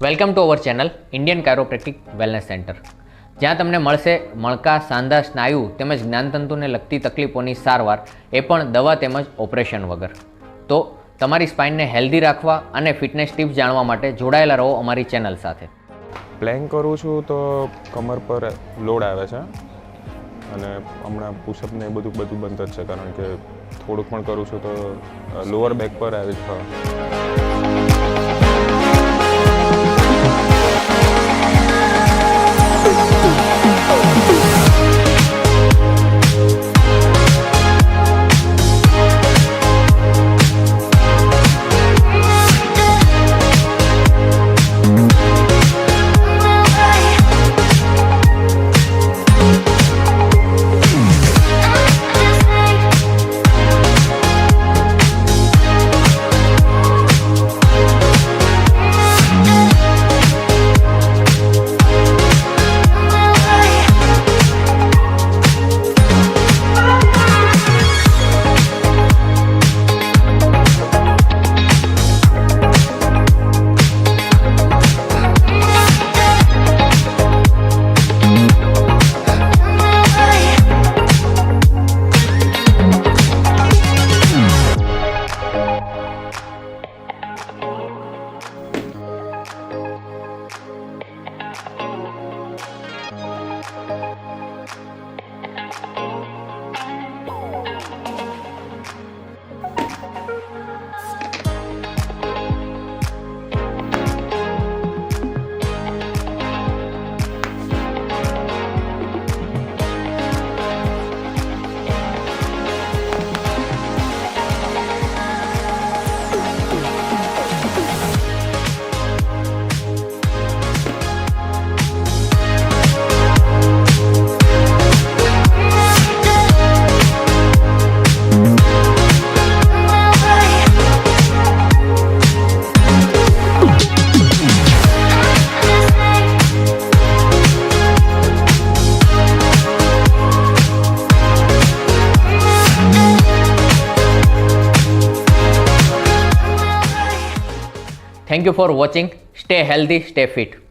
Welcome to our channel Indian chiropractic wellness centre, જ્યાં તમને મળશે મણકા, સાંધા, સ્નાયુ તેમજ જ્ઞાનતંતુને લગતી તકલીફોની સારવાર, એ પણ દવા તેમજ ઓપરેશન વગર. તો તમારી સ્પાઇનને હેલ્ધી રાખવા અને ફિટનેસ ટિપ્સ જાણવા માટે જોડાયેલા રહો અમારી ચેનલ સાથે. પ્લેંક કરું છું તો કમર પર લોડ આવે છે અને હમણાં પુશઅપ ને એ બધું બંધ જ છે, કારણ કે થોડુંક પણ કરું છું તો લોઅર બેક પર આવી જ થાય. Thank you for watching. Stay healthy, stay fit.